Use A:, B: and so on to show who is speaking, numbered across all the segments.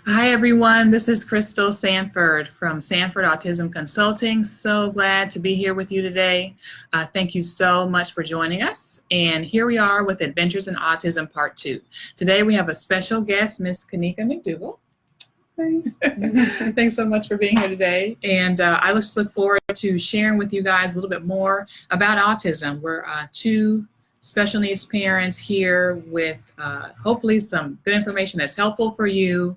A: Hi, everyone. This is Crystal Sanford from Sanford Autism Consulting. So glad to be here with you today. Thank you so much for joining us. And here we are with Adventures in Autism Part 2. Today we have a special guest, Miss Kanika McDougall. Thanks so much for being here today. And I just look forward to sharing with you guys a little bit more about autism. We're two special needs parents here with hopefully some good information that's helpful for you.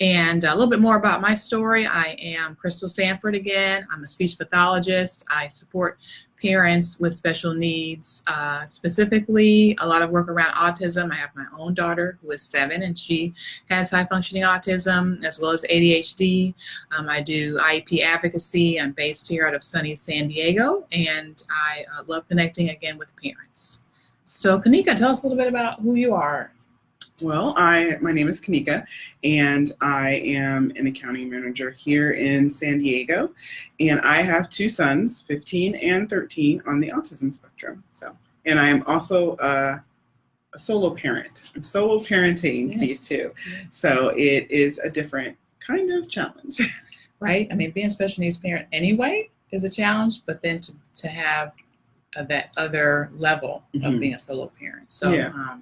A: And a little bit more about my story. I am Crystal Sanford again. I'm a speech pathologist. I support parents with special needs, specifically a lot of work around autism. I have my own daughter who is 7 and she has high functioning autism as well as ADHD. I do IEP advocacy. I'm based here out of sunny San Diego, and I love connecting again with parents. So Kanika, tell us a little bit about who you are.
B: Well, my name is Kanika, and I am an accounting manager here in San Diego, and I have 2 sons, 15 and 13, on the autism spectrum. And I am also a solo parent. I'm solo parenting these 2, so it is a different kind of challenge.
A: Right. I mean, being a special needs parent anyway is a challenge, but then to have that other level of being a solo parent. So. Yeah.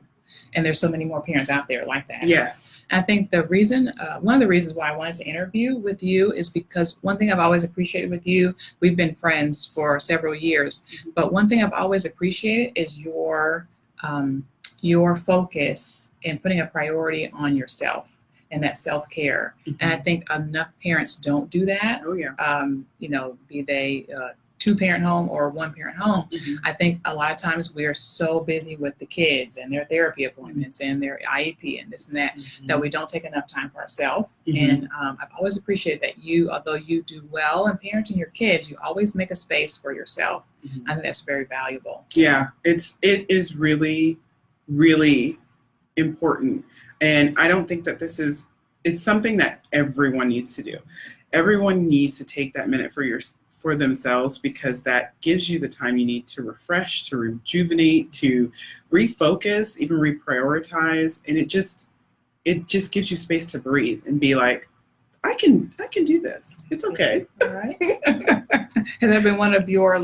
A: And there's so many more parents out there like that.
B: Yes.
A: I think the reason, one of the reasons why I wanted to interview with you is because one thing I've always appreciated with you, we've been friends for several years, but one thing I've always appreciated is your focus in putting a priority on yourself and that self-care. And I think enough parents don't do that.
B: Oh, yeah.
A: Be they 2-parent home or 1-parent home. I think a lot of times we're so busy with the kids and their therapy appointments and their IEP and this and that, that we don't take enough time for ourselves. And I've always appreciated that you, although you do well in parenting your kids, you always make a space for yourself. I think that's very valuable. So.
B: Yeah, it is really, really important. And I don't think that it's something that everyone needs to do. Everyone needs to take that minute for themselves, because that gives you the time you need to refresh, to rejuvenate, to refocus, even reprioritize. And it just gives you space to breathe and be like, I can do this. It's okay.
A: All right. Has that been one of your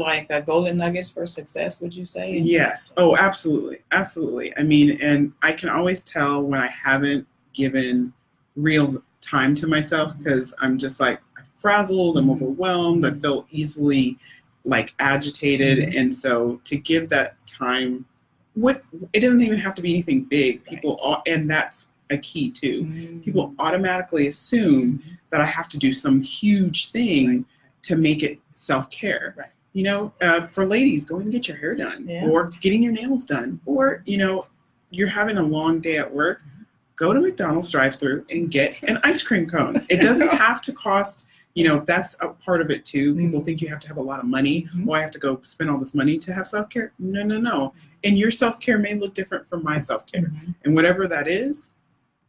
A: golden nuggets for success, would you say?
B: Yes. Oh, absolutely. Absolutely. I mean, and I can always tell when I haven't given real time to myself, because I'm just like, frazzled, I'm overwhelmed, I feel easily agitated. And so to give that time, it doesn't even have to be anything big. And that's a key too. People automatically assume that I have to do some huge thing to make it self-care. For ladies, going and get your hair done, or getting your nails done, or you're having a long day at work, go to McDonald's drive-thru and get an ice cream cone. It doesn't have to cost. That's a part of it too. People think you have to have a lot of money. I have to go spend all this money to have self-care. No. And your self-care may look different from my self-care. And whatever that is,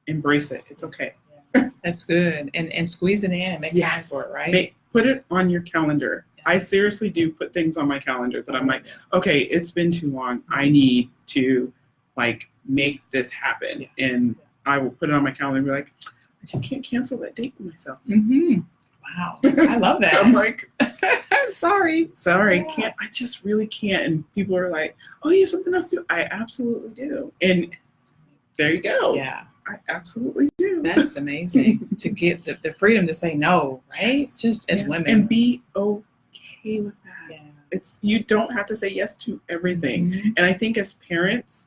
B: embrace it. It's okay.
A: That's good. And squeeze it in and make time for it, right?
B: Put it on your calendar. I seriously do put things on my calendar that I'm like, okay, it's been too long. I need to make this happen. And I will put it on my calendar and be like, I just can't cancel that date with myself.
A: Wow, I love that.
B: I'm like,
A: sorry,
B: can't. I just really can't. And people are like, oh, you have something else to do? I absolutely do. And there you go.
A: Yeah,
B: I absolutely do.
A: That's amazing to get the freedom to say no, right?
B: Yes.
A: Just as women,
B: and be okay with that.
A: Yeah.
B: You don't have to say yes to everything. And I think as parents,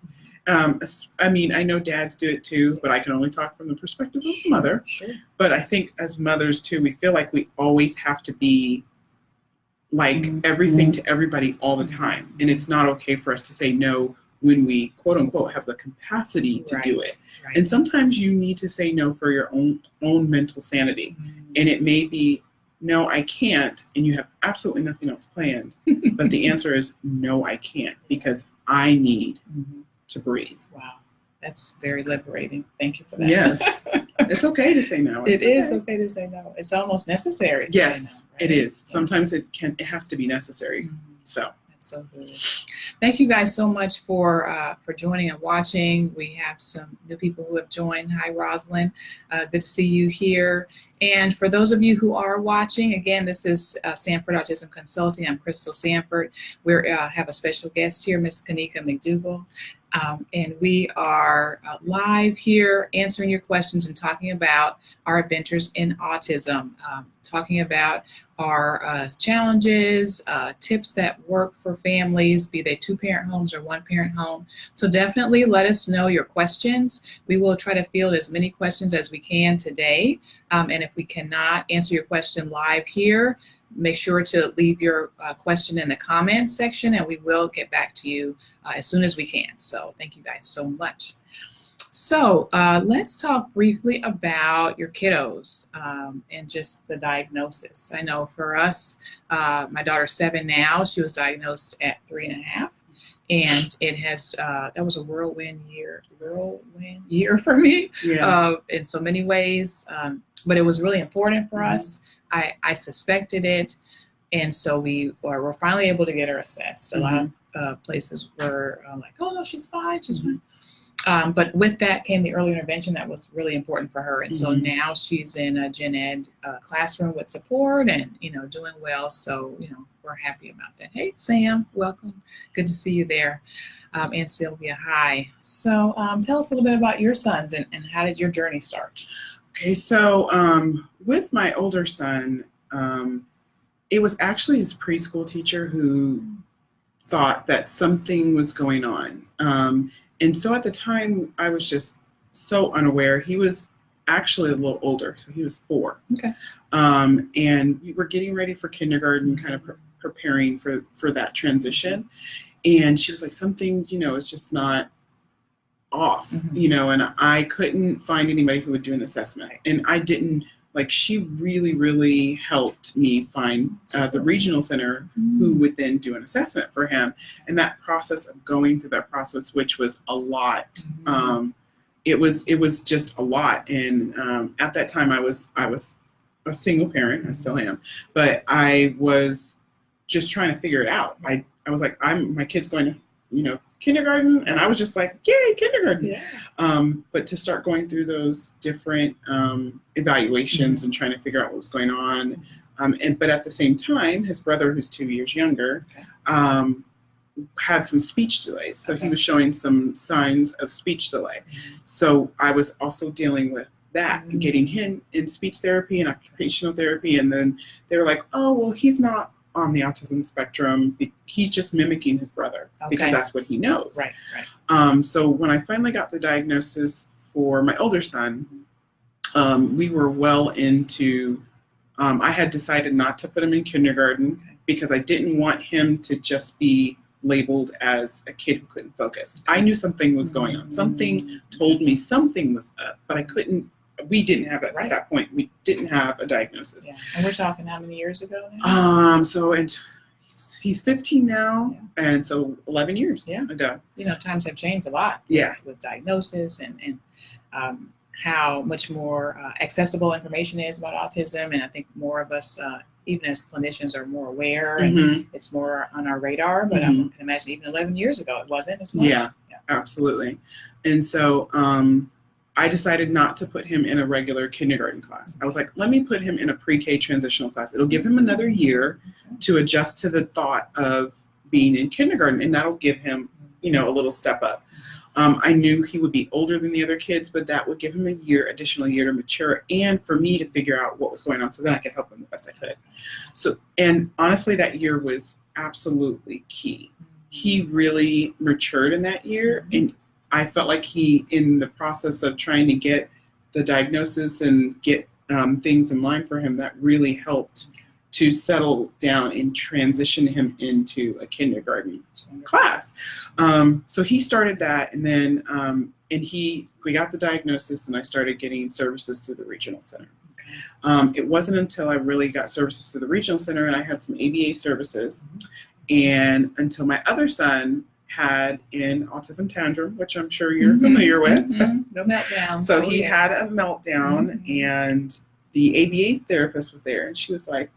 B: I know dads do it too, but I can only talk from the perspective of a mother.
A: Sure.
B: But I think as mothers too, we feel like we always have to be everything to everybody all the time. And it's not okay for us to say no when we, quote unquote, have the capacity to do it. Right. And sometimes you need to say no for your own mental sanity. And it may be, no, I can't, and you have absolutely nothing else planned. But the answer is, no, I can't, because I need to breathe.
A: Wow, that's very liberating. Thank you for that.
B: Yes, it's okay to say no.
A: It is okay to say no. It's almost necessary.
B: Yes,
A: to say no, right?
B: it is. Sometimes it has to be necessary. So
A: So good. Thank you guys so much for joining and watching. We have some new people who have joined. Hi, Rosalind. Good to see you here. And for those of you who are watching, again, this is Sanford Autism Consulting. I'm Crystal Sanford. We have a special guest here, Miss Kanika McDougall. And we are live here answering your questions and talking about our adventures in autism, talking about our challenges, tips that work for families, be they two-parent homes or one-parent home. So definitely let us know your questions. We will try to field as many questions as we can today. And if we cannot answer your question live here, make sure to leave your question in the comments section, and we will get back to you as soon as we can. So thank you guys so much. So let's talk briefly about your kiddos and just the diagnosis. I know for us, my daughter's 7 now. She was diagnosed at 3.5. And it has, that was a whirlwind year for me in so many ways. But it was really important for us. I suspected it, and so we were finally able to get her assessed. A lot of places were like, oh, no, she's fine, she's fine. But with that came the early intervention that was really important for her. And so now she's in a gen ed classroom with support and, doing well. So, we're happy about that. Hey, Sam, welcome. Good to see you there. And Sylvia, hi. So tell us a little bit about your sons and how did your journey start?
B: Okay, so with my older son, it was actually his preschool teacher who thought that something was going on. And so at the time, I was just so unaware. He was actually a little older, so he was 4.
A: Okay.
B: And we were getting ready for kindergarten, kind of preparing for that transition. And she was like, something, is just not off, and I couldn't find anybody who would do an assessment. And I didn't, she really, really helped me find the regional center who would then do an assessment for him. And that process of going through that process, which was a lot, it was just a lot. And at that time I was a single parent, I still am, but I was just trying to figure it out. I was like, my kid's going to, kindergarten, and I was just like, yay, kindergarten. Yeah. But to start going through those different evaluations and trying to figure out what was going on, but at the same time, his brother, who's 2 years younger, had some speech delays. So he was showing some signs of speech delay. So I was also dealing with that and getting him in speech therapy and occupational therapy. And then they were like, oh, well, he's not on the autism spectrum. He's just mimicking his brother because that's what he knows. Right. So when I finally got the diagnosis for my older son, we were well into, I had decided not to put him in kindergarten because I didn't want him to just be labeled as a kid who couldn't focus. I knew something was going on. Something told me something was up, but we didn't have it at that point. We didn't have a diagnosis.
A: Yeah. And we're talking how many years ago now?
B: So he's 15 now, and so 11 years ago.
A: Times have changed a lot.
B: Yeah.
A: With diagnosis and how much more accessible information is about autism, and I think more of us, even as clinicians, are more aware, and it's more on our radar. But I can imagine even 11 years ago, it wasn't as much.
B: Yeah, absolutely. And so I decided not to put him in a regular kindergarten class. I was like, let me put him in a pre-K transitional class. It'll give him another year to adjust to the thought of being in kindergarten, and that'll give him, a little step up. I knew he would be older than the other kids, but that would give him additional year to mature, and for me to figure out what was going on so then I could help him the best I could. So, and honestly, that year was absolutely key. He really matured in that year, and I felt like in the process of trying to get the diagnosis and get things in line for him, that really helped to settle down and transition him into a kindergarten class. So he started that, and then we got the diagnosis, and I started getting services through the regional center. It wasn't until I really got services through the regional center and I had some ABA services, and until my other son had an autism tantrum, which I'm sure you're familiar with.
A: No meltdown.
B: So he had a meltdown, and the ABA therapist was there, and she was like,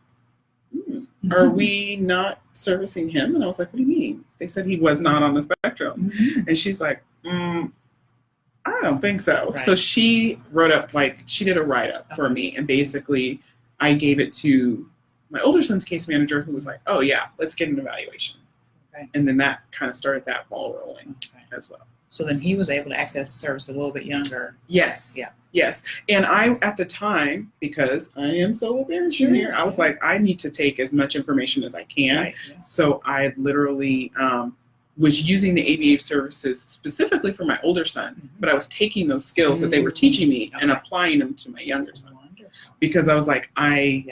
B: are we not servicing him? And I was like, what do you mean? They said he was not on the spectrum. And she's like, I don't think so.
A: Right.
B: So she wrote up, she did a write-up for me. And basically, I gave it to my older son's case manager, who was like, oh, yeah, let's get an evaluation. Okay. And then that kind of started that ball rolling as well.
A: So then he was able to access service a little bit younger.
B: Yes.
A: Yeah.
B: Yes. And I, at the time, because I am solo parent junior, I was like, I need to take as much information as I can.
A: Right. Yeah.
B: So I literally was using the ABA services specifically for my older son, but I was taking those skills that they were teaching me and applying them to my younger son.
A: Wonderful.
B: Because I was like, I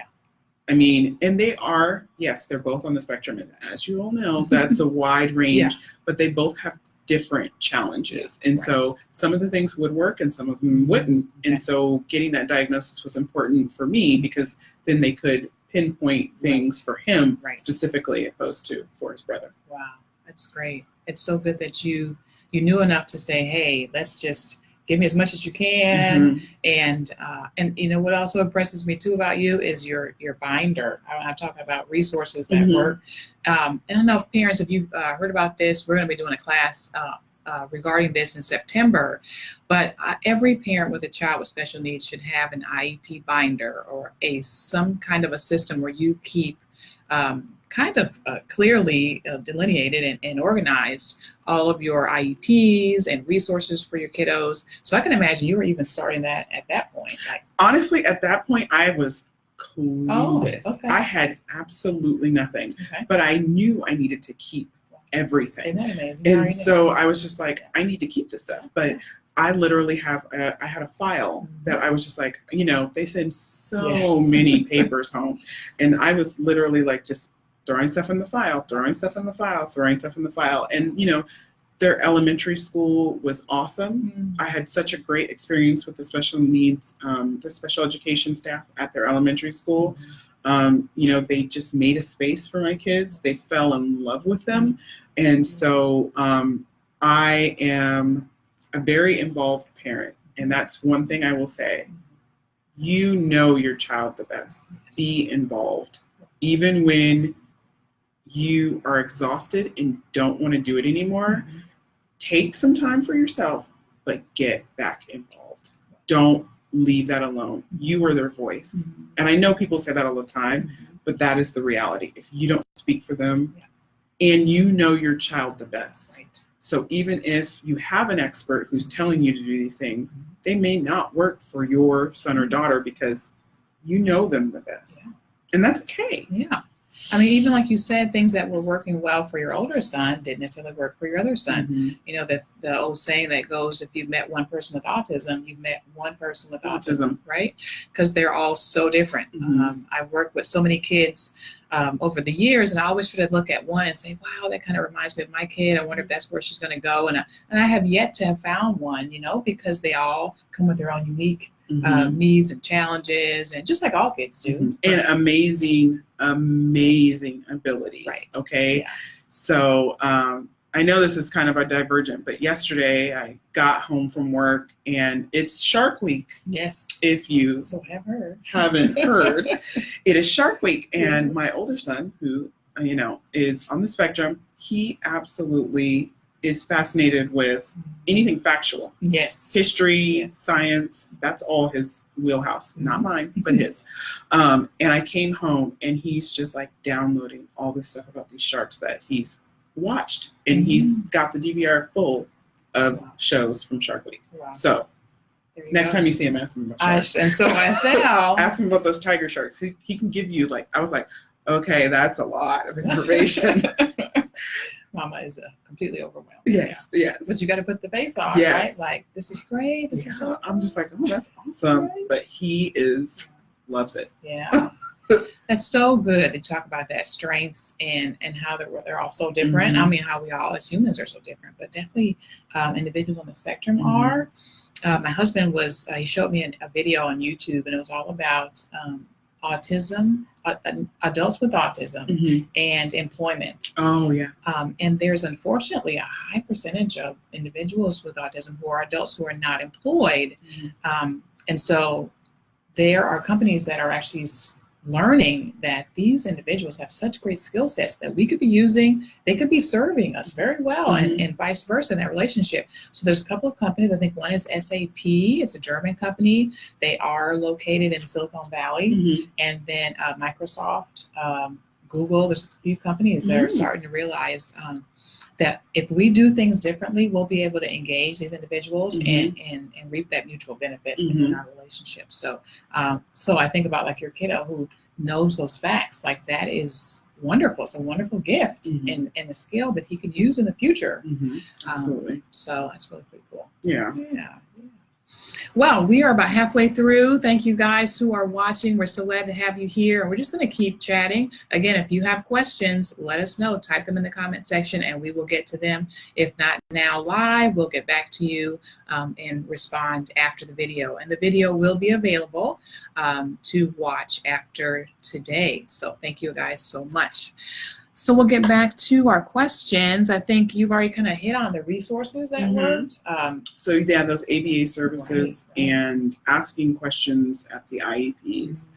B: mean, and they are, yes, they're both on the spectrum. And as you all know, that's a wide range, but they both have different challenges. And so some of the things would work and some of them wouldn't. And so getting that diagnosis was important for me, because then they could pinpoint things for him specifically, opposed to for his brother.
A: Wow, that's great. It's so good that you knew enough to say, hey, let's just give me as much as you can. And you know what also impresses me too about you is your binder. I'm talking about resources that work. And I know parents, if you've heard about this, we're going to be doing a class regarding this in September. But every parent with a child with special needs should have an IEP binder, or some kind of a system where you keep kind of clearly delineated and organized all of your IEPs and resources for your kiddos. So I can imagine you were even starting that at that point.
B: Honestly, at that point, I was clueless.
A: Oh, okay.
B: I had absolutely nothing, but I knew I needed to keep everything.
A: Isn't that amazing?
B: And so I was just like, I need to keep this stuff. But I literally I had a file that I was just like, you know, they send so many papers home. And I was literally like just throwing stuff in the file, throwing stuff in the file, throwing stuff in the file. And, you know, their elementary school was awesome. I had such a great experience with the special needs, the special education staff at their elementary school. You know, they just made a space for my kids. They fell in love with them. And so I am a very involved parent. And that's one thing I will say. You know your child the best. Be involved. Even when you are exhausted and don't want to do it anymore, take some time for yourself, but get back involved. Don't leave that alone. You are their voice. And I know people say that all the time, but that is the reality. If you don't speak for them, and you know your child the best. So even if you have an expert who's telling you to do these things, they may not work for your son or daughter because you know them the best. And that's okay.
A: Yeah. I mean, even like you said, things that were working well for your older son didn't necessarily work for your other son. You know, the old saying that goes, if you've met one person with autism, you've met one person with autism, right? Because they're all so different. I've worked with so many kids over the years, and I always try to look at one and say, wow, that kind of reminds me of my kid. I wonder if that's where she's going to go. And I have yet to have found one, you know, because they all come with their own unique needs and challenges, and just like all kids do.
B: And amazing abilities. Okay. So I know this is kind of a divergent, but yesterday I got home from work and it's Shark Week.
A: Yes.
B: If you haven't heard, it is Shark Week. And my older son, who, you know, is on the spectrum, he absolutely is fascinated with anything factual. History, science, that's all his wheelhouse. Not mine, but his. And I came home and he's just like downloading all this stuff about these sharks that he's watched. And he's got the DVR full of shows from Shark Week. So next time you see him, ask him about sharks.
A: And so I shall.
B: Ask him about those tiger sharks. He can give you, like, I was like, okay, that's a lot of information.
A: Mama is completely overwhelmed.
B: Yes.
A: But you got to put the face on, right? Like, this is great. This is so
B: I'm just like, oh, that's awesome. But he loves it.
A: Yeah. That's so good to talk about that, strengths and how they're all so different. I mean, how we all as humans are so different, but definitely individuals on the spectrum are. My husband he showed me a video on YouTube, and it was all about autism, adults with autism, and employment.
B: Oh, yeah.
A: And there's unfortunately a high percentage of individuals with autism who are adults who are not employed. And so there are companies that are actually learning that these individuals have such great skill sets that we could be using, they could be serving us very well, and vice versa in that relationship. So there's a couple of companies. I think one is SAP. It's a German company. They are located in Silicon Valley. And then Microsoft, Google, there's a few companies that are starting to realize that if we do things differently, we'll be able to engage these individuals and reap that mutual benefit in our relationship. So, so I think about like your kiddo who knows those facts, like that is wonderful. It's a wonderful gift and a skill that he can use in the future.
B: Absolutely.
A: So that's really pretty cool.
B: Yeah.
A: Well, we are about halfway through. Thank you guys who are watching. We're so glad to have you here. And we're just going to keep chatting. Again, if you have questions, let us know. Type them in the comment section and we will get to them. If not now live, we'll get back to you and respond after the video. And the video will be available to watch after today. So thank you guys so much. So we'll get back to our questions. I think you've already kind of hit on the resources that worked.
B: So yeah, those ABA services and asking questions at the IEPs.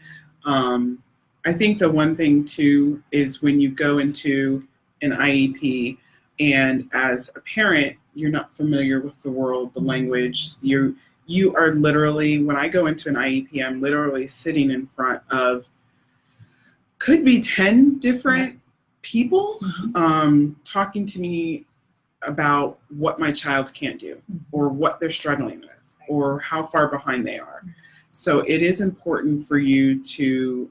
B: I think the one thing too is when you go into an IEP and as a parent, you're not familiar with the world, the language, you are literally, when I go into an IEP, I'm literally sitting in front of, could be 10 different people talking to me about what my child can't do or what they're struggling with or how far behind they are. So it is important for you to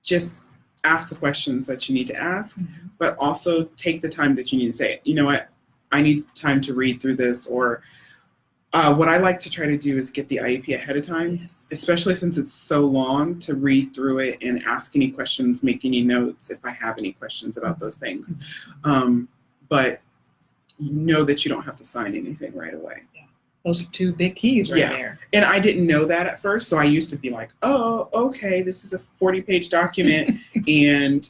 B: just ask the questions that you need to ask, but also take the time that you need to say, you know what, I need time to read through this, or what I like to try to do is get the IEP ahead of time, especially since it's so long, to read through it and ask any questions, make any notes if I have any questions about those things. But know that you don't have to sign anything right away.
A: Those are two big keys right there.
B: And I didn't know that at first. So I used to be like, oh, okay, this is a 40-page document. And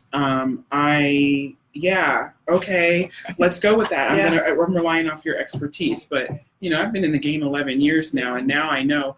B: okay, let's go with that. I'm relying off your expertise. But, you know, I've been in the game 11 years now, and now I know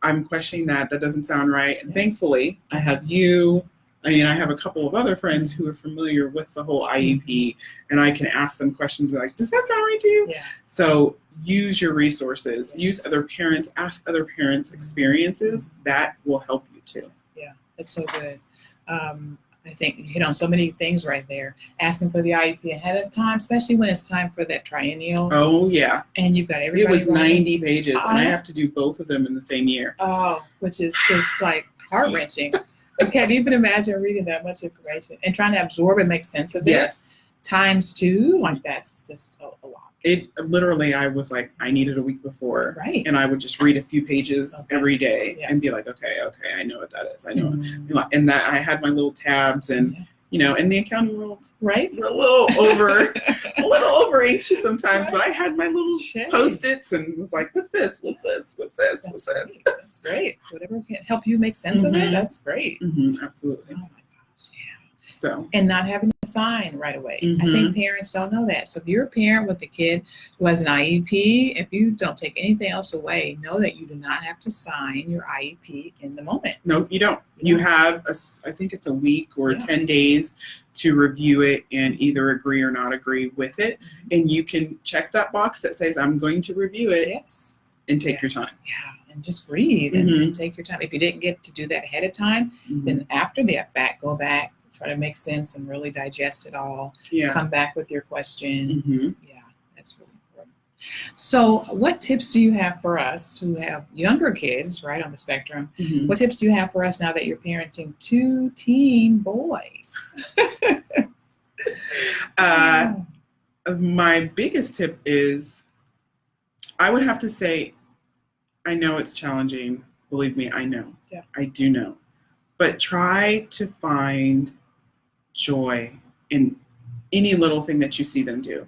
B: I'm questioning that. That doesn't sound right. And thankfully, I have you. I mean, I have a couple of other friends who are familiar with the whole IEP, and I can ask them questions like, does that sound right to you? So use your resources, use other parents, ask other parents' experiences. That will help you too.
A: Yeah, that's so good. I think you hit on so many things right there. Asking for the IEP ahead of time, especially when it's time for that triennial.
B: Oh, yeah.
A: And you've got everybody.
B: It was 90 pages, and I have to do both of them in the same year.
A: Oh, which is just like heart-wrenching. I can't even imagine reading that much information and trying to absorb and make sense of it. Times two, like that's just a lot.
B: It literally, I was like, I needed a week before, and I would just read a few pages every day and be like, okay, I know what that is. I know, and that I had my little tabs, and you know, in the accounting world, we're a little over anxious sometimes, but I had my little Post-its and was like, what's this? What's this? What's this? What's this?
A: That's great. Whatever can help you make sense of it, that's great.
B: Absolutely.
A: Oh my gosh,
B: So,
A: and not having to sign right away. I think parents don't know that. So if you're a parent with a kid who has an IEP, if you don't take anything else away, know that you do not have to sign your IEP in the moment.
B: No, you don't. You have, I think it's a week or 10 days to review it and either agree or not agree with it. And you can check that box that says, I'm going to review it and take your time.
A: And just breathe and take your time. If you didn't get to do that ahead of time, then after the fact, go back, try to make sense and really digest it all. Come back with your questions. That's really important. So what tips do you have for us who have younger kids, right, on the spectrum? What tips do you have for us now that you're parenting 2 teen boys?
B: My biggest tip is, I would have to say, I know it's challenging. Believe me, I know. I do know. But try to find joy in any little thing that you see them do.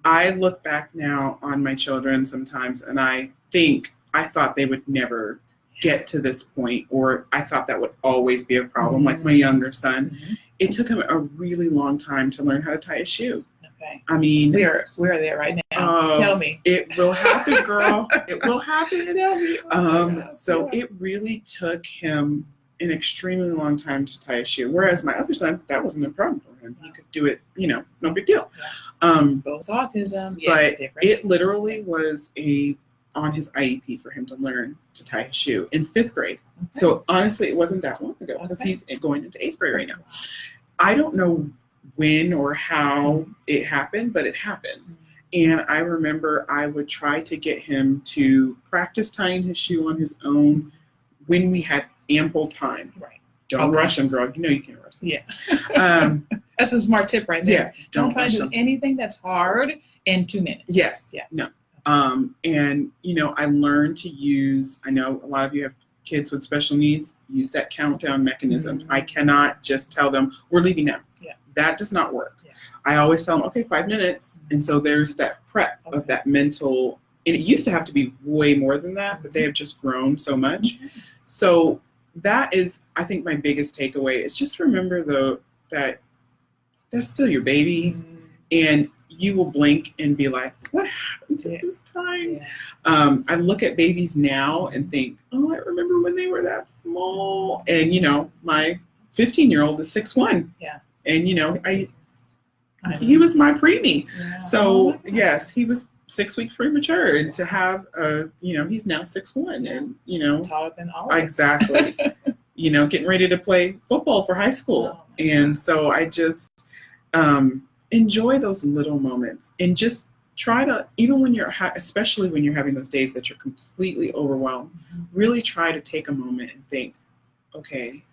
B: I look back now on my children sometimes and I think I thought they would never get to this point, or I thought that would always be a problem. Like my younger son, it took him a really long time to learn how to tie a shoe. I mean,
A: we're there right now. Tell me.
B: It will happen, girl. It will happen.
A: Tell me.
B: So it really took him an extremely long time to tie a shoe. Whereas my other son, that wasn't a problem for him. He could do it, no big deal.
A: Both autism,
B: but
A: difference.
B: it literally was on his IEP for him to learn to tie his shoe in 5th grade. Okay. So honestly, it wasn't that long ago because he's going into 8th grade right now. I don't know when or how it happened, but it happened. And I remember I would try to get him to practice tying his shoe on his own when we had ample time.
A: Right.
B: Don't rush him, girl. You know you can't rush him.
A: Yeah. That's a smart tip right there.
B: Yeah.
A: Don't try to do anything that's hard in 2 minutes.
B: Yes.
A: Yeah.
B: No. And, I learned to use, I know a lot of you have kids with special needs, use that countdown mechanism. I cannot just tell them, we're leaving now.
A: Yeah.
B: That does not work. Yeah. I always tell them, okay, 5 minutes. And so there's that prep of that mental, and it used to have to be way more than that, but they have just grown so much. So that is, I think, my biggest takeaway is just remember, though, that that's still your baby. And you will blink and be like, what happened to this time? Yeah. I look at babies now and think, oh, I remember when they were that small. And, my 15-year-old is 6'1". Yeah. And, he was my preemie. Yeah. So, yes, he was 6 weeks premature. And to have, he's now 6'1". And,
A: taller than all of us.
B: Exactly. Getting ready to play football for high school. And so I just enjoy those little moments and just try to, even when especially when you're having those days that you're completely overwhelmed, really try to take a moment and think, okay,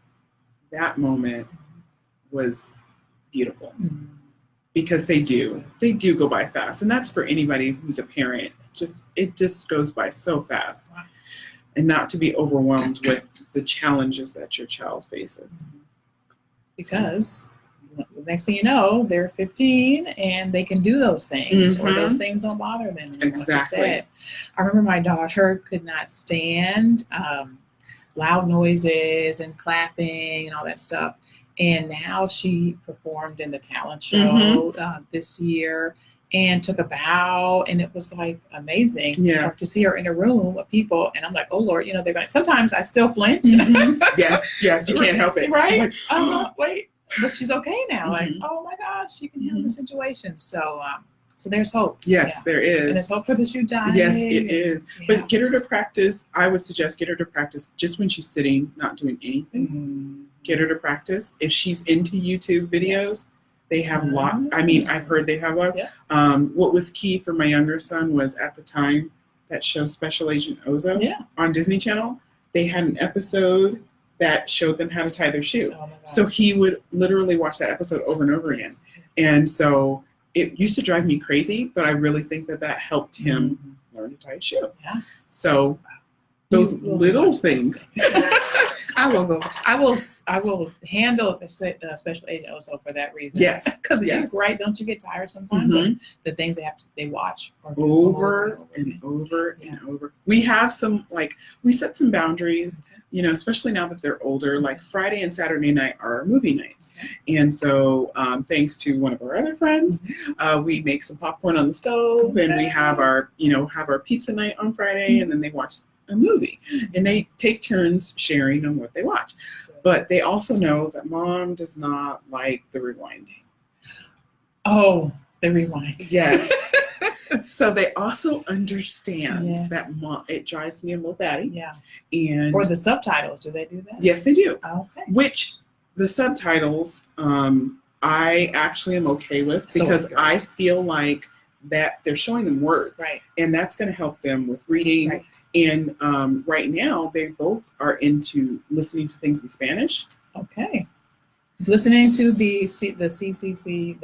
B: that moment was beautiful. Because they do go by fast. And that's for anybody who's a parent. It just goes by so fast. And not to be overwhelmed with the challenges that your child faces.
A: Because the next thing you know, they're 15 and they can do those things, or those things don't bother them.
B: Exactly.
A: Like you said. I remember my daughter could not stand loud noises and clapping and all that stuff. And now she performed in the talent show this year and took a bow, and it was like amazing to see her in a room of people. And I'm like, oh Lord, they're going. Sometimes I still flinch.
B: Yes, you can't help it.
A: Right? Wait. But she's okay now. Like, oh my gosh, she can handle the situation. So, so there's hope.
B: Yes, there is.
A: And there's hope for the shoe tying.
B: Yes, it is. Yeah. But get her to practice. I would suggest get her to practice just when she's sitting, not doing anything. Get her to practice. If she's into YouTube videos, they have lot. I mean, I've heard they have lots. What was key for my younger son was at the time that show Special Agent Ozo on Disney Channel. They had an episode that showed them how to tie their shoe. So he would literally watch that episode over and over again. And so it used to drive me crazy, but I really think that helped him learn to tie a shoe. Yeah. So those little things.
A: I will handle a special agent also for that reason.
B: Yes.
A: Because right, don't you get tired sometimes of the things they watch
B: over and over and over. We have some, we set some boundaries, especially now that they're older, like Friday and Saturday night are movie nights. And so thanks to one of our other friends, we make some popcorn on the stove and we have our pizza night on Friday, and then they watch a movie and they take turns sharing on what they watch. But they also know that mom does not like the rewinding.
A: Oh, the rewind.
B: Yes. So they also understand that it drives me a little batty. Yeah. And
A: or the subtitles, do they do that?
B: Yes, they do.
A: Okay.
B: Which the subtitles I actually am okay with, because I feel like that they're showing them words, right? And that's going to help them with reading. Right. And right now, they both are into listening to things in Spanish.
A: Okay. Listening to the CCC,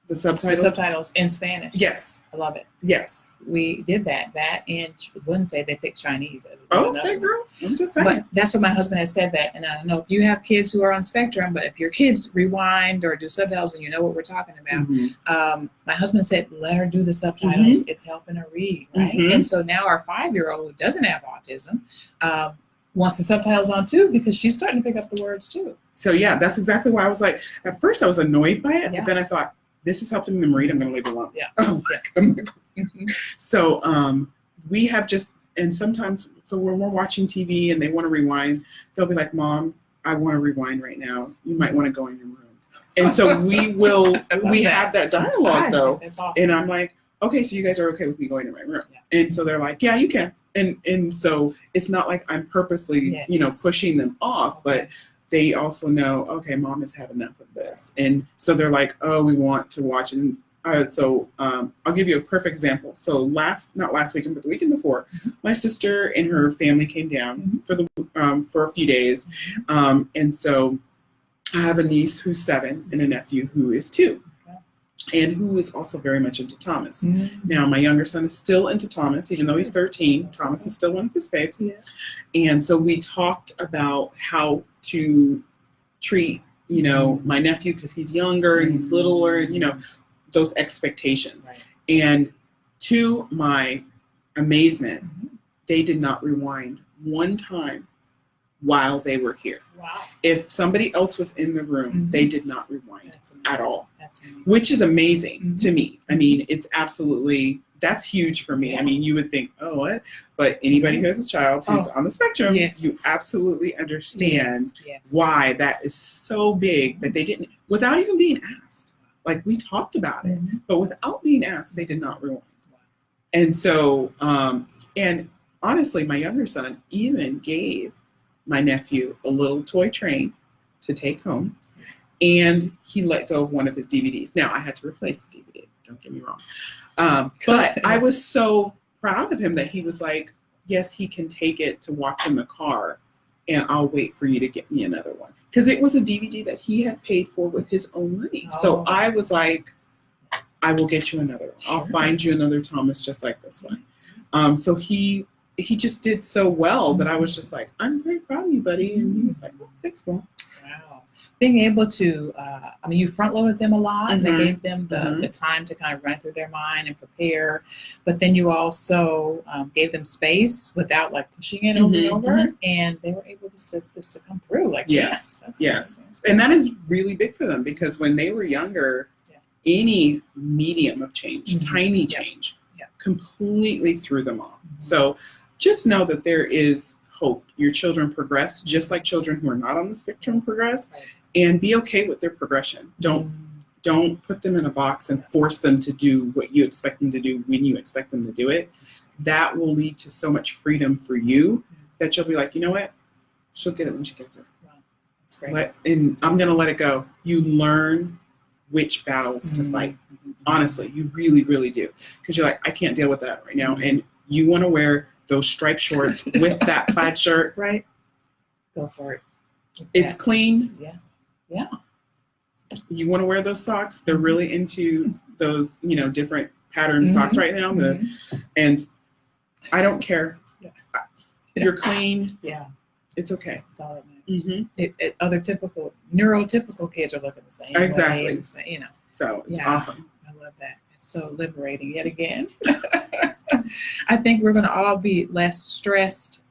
A: the subtitles in Spanish.
B: Yes.
A: I love it.
B: Yes.
A: We did that. That and Wednesday they picked Chinese.
B: Okay, girl. I'm just saying.
A: But that's what my husband had said that. And I don't know if you have kids who are on spectrum, but if your kids rewind or do subtitles and you know what we're talking about, my husband said, let her do the subtitles. It's helping her read, right? And so now our 5-year-old who doesn't have autism wants the subtitles on too, because she's starting to pick up the words too.
B: So yeah, that's exactly why I was like, at first I was annoyed by it, but then I thought, this is helping them read. I'm going to leave it alone. Yeah. Oh, So we have just and sometimes, so when we're watching TV and they want to rewind, they'll be like, Mom, I want to rewind right now. You might want to go in your room. And so we have that dialogue though.
A: That's awesome.
B: And I'm like, okay, so you guys are okay with me going in my room? Yeah. And so they're like, yeah, you can. And so it's not like I'm purposely, pushing them off, but they also know, okay, Mom has had enough of this. And so they're like, oh, we want to watch. And so I'll give you a perfect example. So not last weekend, but the weekend before, my sister and her family came down for a few days. And so I have a niece who's 7 and a nephew who is 2. And who is also very much into Thomas. Now, my younger son is still into Thomas, even though he's 13. Thomas is still one of his faves. And so we talked about how to treat, my nephew, because he's younger and he's littler, and, those expectations. And to my amazement, they did not rewind one time while they were here.
A: Wow.
B: If somebody else was in the room, they did not rewind at all, which is amazing to me. I mean, it's absolutely, that's huge for me. Yeah. I mean, you would think, oh, what? But anybody who has a child who's on the spectrum, you absolutely understand why that is so big that they didn't, without even being asked. Like, we talked about it, but without being asked, they did not rewind. And so, and honestly, my younger son even gave my nephew a little toy train to take home, and he let go of one of his DVDs. Now, I had to replace the DVD, don't get me wrong. But I was so proud of him that he was like, yes, he can take it to watch in the car, and I'll wait for you to get me another one. Because it was a DVD that he had paid for with his own money. So I was like, I will get you another one. I'll find you another Thomas just like this one. So he just did so well that I was just like, I'm very proud of you, buddy. And he was like, oh, thanks, Mom.
A: Wow. Being able to, you front loaded them a lot. They gave them the time to kind of run through their mind and prepare. But then you also gave them space without like pushing it over and over. And they were able just to come through like champs.
B: Yes. And that is really big for them, because when they were younger, any medium of change, tiny change, completely threw them off. So just know that there is hope. Your children progress just like children who are not on the spectrum progress, and be okay with their progression. Don't put them in a box and force them to do what you expect them to do when you expect them to do it. That will lead to so much freedom for you that you'll be like, you know what? She'll get it when she gets it. Wow. That's great. And I'm going to let it go. You learn which battles to fight. Honestly, you really, really do. Because you're like, I can't deal with that right now. And you want to wear those striped shorts with that plaid shirt.
A: Right. Go for it.
B: It's clean.
A: Yeah.
B: You want to wear those socks. They're really into those, different pattern socks right now. And I don't care. You're clean.
A: Yeah.
B: It's okay.
A: It's all that matters. Other neurotypical kids are looking the same
B: exactly.
A: way,
B: So it's awesome.
A: I love that. It's so liberating yet again. I think we're going to all be less stressed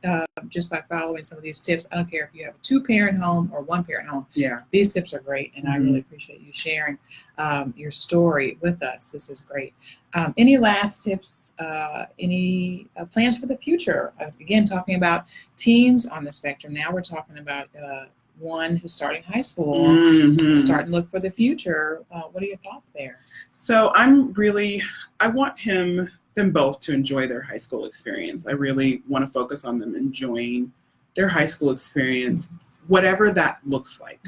A: just by following some of these tips. I don't care if you have a 2-parent home or 1-parent home.
B: Yeah.
A: These tips are great, and I really appreciate you sharing your story with us. This is great. Any last tips, any plans for the future? Again, talking about teens on the spectrum. Now we're talking about one who's starting high school, starting to look for the future. What are your thoughts there?
B: So I want them both to enjoy their high school experience. I really want to focus on them enjoying their high school experience, whatever that looks like,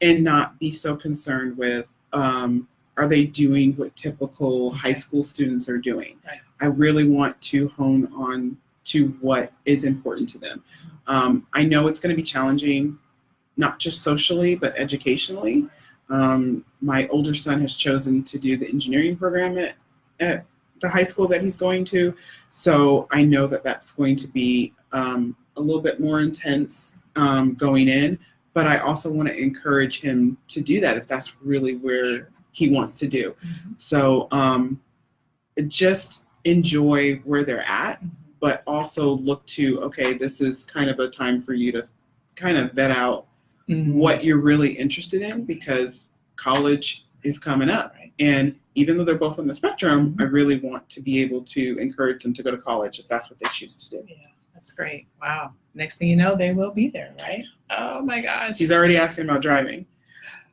B: and not be so concerned with, are they doing what typical high school students are doing? Right. I really want to hone on to what is important to them. I know it's going to be challenging, not just socially, but educationally. My older son has chosen to do the engineering program at the high school that he's going to. So I know that that's going to be a little bit more intense going in, but I also want to encourage him to do that if that's really where he wants to do. So just enjoy where they're at, but also look to, okay, this is kind of a time for you to kind of vet out what you're really interested in, because college is coming up. And even though they're both on the spectrum, I really want to be able to encourage them to go to college if that's what they choose to do.
A: Yeah, that's great. Wow. Next thing you know, they will be there, right? Oh my gosh.
B: He's already asking about driving.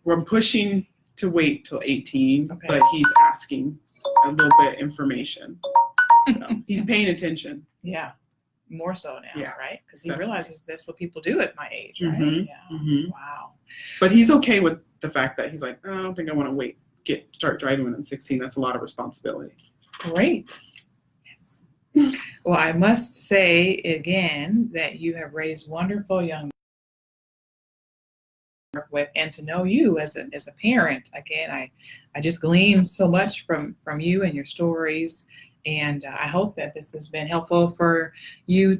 B: We're pushing to wait till 18,
A: Okay.
B: but he's asking a little bit information. So he's paying attention.
A: Yeah. More so now,
B: Yeah,
A: right? Because he
B: definitely.
A: realizes that's what people do at my age, right?
B: Mhm,
A: Yeah.
B: mhm.
A: Wow.
B: But he's okay with the fact that he's like, I don't think I want to start driving when I'm 16. That's a lot of responsibility.
A: Great. Yes. Well, I must say again that you have raised wonderful young with, and to know you as a parent. Again, I just gleaned so much from you and your stories, and I hope that this has been helpful for you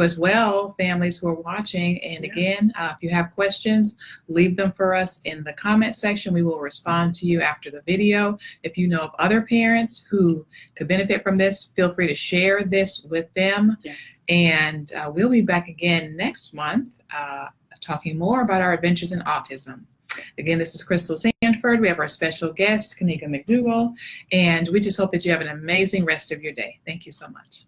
A: as well, families who are watching. And
B: Yeah.
A: again, if you have questions, leave them for us in the comment section. We will respond to you after the video. If you know of other parents who could benefit from this, feel free to share this with them.
B: Yes.
A: And we'll be back again next month talking more about our adventures in autism. Again, this is Crystal Sanford. We have our special guest, Kanika McDougall, and we just hope that you have an amazing rest of your day. Thank you so much.